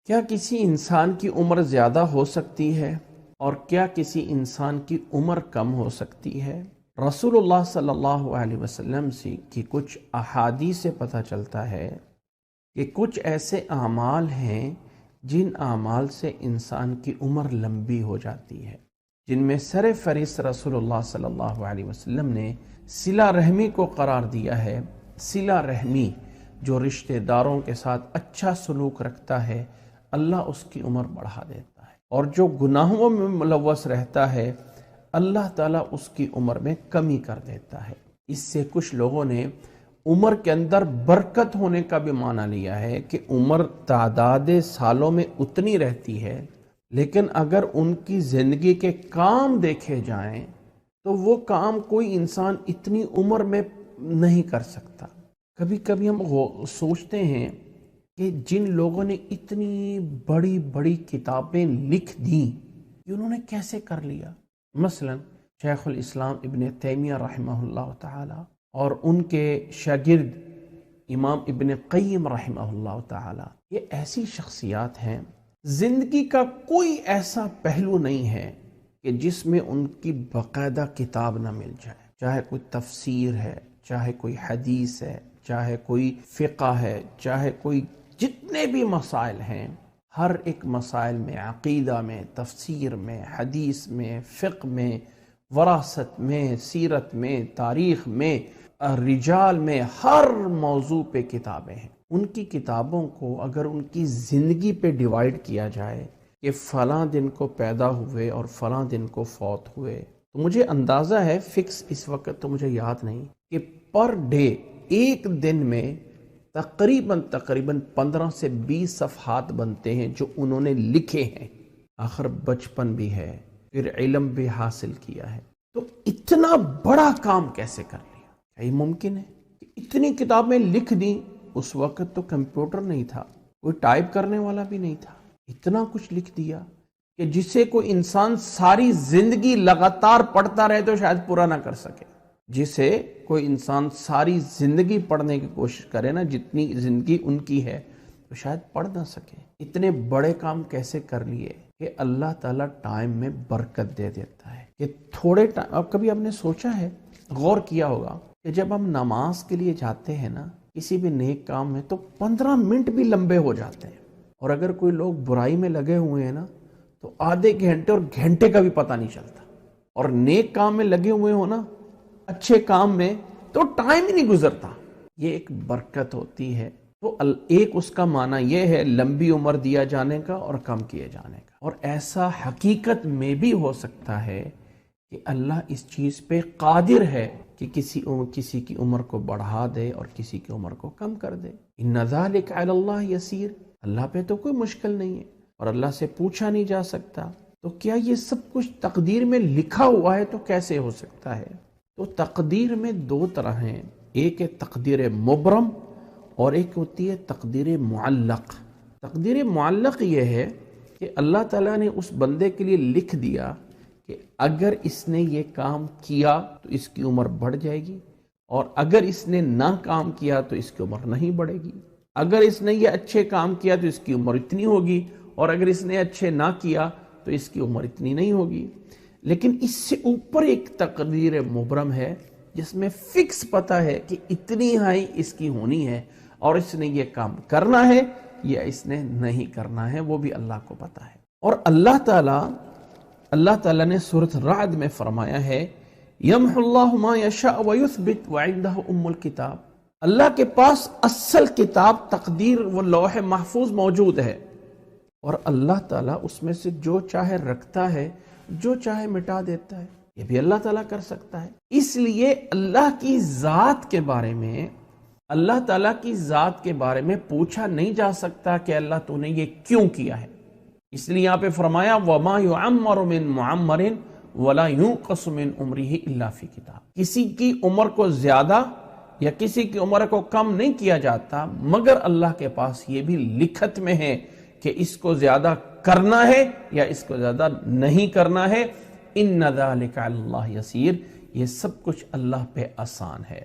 کیا کسی انسان کی عمر زیادہ ہو سکتی ہے اور کیا کسی انسان کی عمر کم ہو سکتی ہے؟ رسول اللہ صلی اللہ علیہ وسلم سے کی کچھ احادیث سے پتہ چلتا ہے کہ کچھ ایسے اعمال ہیں جن اعمال سے انسان کی عمر لمبی ہو جاتی ہے، جن میں سر فہرست رسول اللہ صلی اللہ علیہ وسلم نے صلہ رحمی کو قرار دیا ہے۔ صلہ رحمی جو رشتہ داروں کے ساتھ اچھا سلوک رکھتا ہے، اللہ اس کی عمر بڑھا دیتا ہے، اور جو گناہوں میں ملوث رہتا ہے اللہ تعالیٰ اس کی عمر میں کمی کر دیتا ہے۔ اس سے کچھ لوگوں نے عمر کے اندر برکت ہونے کا بھی معنی لیا ہے کہ عمر تعداد سالوں میں اتنی رہتی ہے، لیکن اگر ان کی زندگی کے کام دیکھے جائیں تو وہ کام کوئی انسان اتنی عمر میں نہیں کر سکتا۔ کبھی کبھی ہم سوچتے ہیں کہ جن لوگوں نے اتنی بڑی بڑی کتابیں لکھ دیں کہ انہوں نے کیسے کر لیا۔ مثلا شیخ الاسلام ابن تیمیہ رحمہ اللہ تعالی اور ان کے شاگرد امام ابن قیم رحمہ اللہ تعالی، یہ ایسی شخصیات ہیں زندگی کا کوئی ایسا پہلو نہیں ہے کہ جس میں ان کی باقاعدہ کتاب نہ مل جائے، چاہے کوئی تفسیر ہے، چاہے کوئی حدیث ہے، چاہے کوئی فقہ ہے، چاہے کوئی جتنے بھی مسائل ہیں، ہر ایک مسائل میں، عقیدہ میں، تفسیر میں، حدیث میں، فقہ میں، وراثت میں، سیرت میں، تاریخ میں، رجال میں، ہر موضوع پہ کتابیں ہیں۔ ان کی کتابوں کو اگر ان کی زندگی پہ ڈیوائیڈ کیا جائے کہ فلاں دن کو پیدا ہوئے اور فلاں دن کو فوت ہوئے، تو مجھے اندازہ ہے، فکس اس وقت تو مجھے یاد نہیں، کہ پر ڈے ایک دن میں تقریباً 15 سے 20 صفحات بنتے ہیں جو انہوں نے لکھے ہیں۔ آخر بچپن بھی ہے، پھر علم بھی حاصل کیا ہے، تو اتنا بڑا کام کیسے کر لیا؟ کیا یہ ممکن ہے کہ اتنی کتابیں لکھ دیں؟ اس وقت تو کمپیوٹر نہیں تھا، کوئی ٹائپ کرنے والا بھی نہیں تھا، اتنا کچھ لکھ دیا کہ جسے کوئی انسان ساری زندگی لگاتار پڑھتا رہے تو شاید پورا نہ کر سکے، جسے کوئی انسان ساری زندگی پڑھنے کی کوشش کرے نا، جتنی زندگی ان کی ہے، تو شاید پڑھ نہ سکے۔ اتنے بڑے کام کیسے کر لیے کہ اللہ تعالیٰ ٹائم میں برکت دے دیتا ہے کہ تھوڑے ٹائم۔ اب کبھی ہم نے سوچا ہے، غور کیا ہوگا کہ جب ہم نماز کے لیے جاتے ہیں نا، کسی بھی نیک کام میں، تو 15 منٹ بھی لمبے ہو جاتے ہیں، اور اگر کوئی لوگ برائی میں لگے ہوئے ہیں نا تو آدھے گھنٹے اور گھنٹے کا بھی پتہ نہیں چلتا، اور نیک کام میں لگے ہوئے ہو نا، اچھے کام میں، تو ٹائم ہی نہیں گزرتا۔ یہ ایک برکت ہوتی ہے۔ تو ایک اس کا معنی یہ ہے لمبی عمر دیا جانے کا اور کم کیے جانے کا، اور ایسا حقیقت میں بھی ہو سکتا ہے کہ اللہ اس چیز پہ قادر ہے کہ کسی کی عمر کو بڑھا دے اور کسی کی عمر کو کم کر دے۔ ان ذالک علی اللہ یسیر، اللہ پہ تو کوئی مشکل نہیں ہے اور اللہ سے پوچھا نہیں جا سکتا۔ تو کیا یہ سب کچھ تقدیر میں لکھا ہوا ہے تو کیسے ہو سکتا ہے؟ تو تقدیر میں دو طرح ہیں، ایک ہے تقدیر مبرم اور ایک ہوتی ہے تقدیر معلق۔ تقدیر معلق یہ ہے کہ اللہ تعالیٰ نے اس بندے کے لیے لکھ دیا کہ اگر اس نے یہ کام کیا تو اس کی عمر بڑھ جائے گی، اور اگر اس نے نہ کام کیا تو اس کی عمر نہیں بڑھے گی، اگر اس نے یہ اچھے کام کیا تو اس کی عمر اتنی ہوگی، اور اگر اس نے اچھے نہ کیا تو اس کی عمر اتنی نہیں ہوگی۔ لیکن اس سے اوپر ایک تقدیر مبرم ہے جس میں فکس پتہ ہے کہ اتنی ہائی اس کی ہونی ہے، اور اس نے یہ کام کرنا ہے یا اس نے نہیں کرنا ہے، وہ بھی اللہ کو پتہ ہے۔ اور اللہ تعالیٰ نے سورۃ رعد میں فرمایا ہے، یمحو اللہ ما یشاء ویثبت وعندہ ام الکتاب، اللہ کے پاس اصل کتاب تقدیر و لوح محفوظ موجود ہے، اور اللہ تعالیٰ اس میں سے جو چاہے رکھتا ہے، جو چاہے مٹا دیتا ہے۔ یہ بھی اللہ تعالیٰ کر سکتا ہے۔ اس لیے اللہ کی ذات کے بارے میں، اللہ تعالیٰ کی ذات کے بارے میں پوچھا نہیں جا سکتا کہ اللہ تو نے یہ کیوں کیا ہے۔ اس لیے یہاں پہ فرمایا وَمَا يُعَمَّرُ مِن مُعَمَّرٍ وَلَا يُنقَصُ مِن عُمْرِهِ إِلَّا فِي کتاب، کسی کی عمر کو زیادہ یا کسی کی عمر کو کم نہیں کیا جاتا، مگر اللہ کے پاس یہ بھی لکھت میں ہے کہ اس کو زیادہ کرنا ہے یا اس کو زیادہ نہیں کرنا ہے۔ ان ذالک علی اللہ یسیر، یہ سب کچھ اللہ پہ آسان ہے۔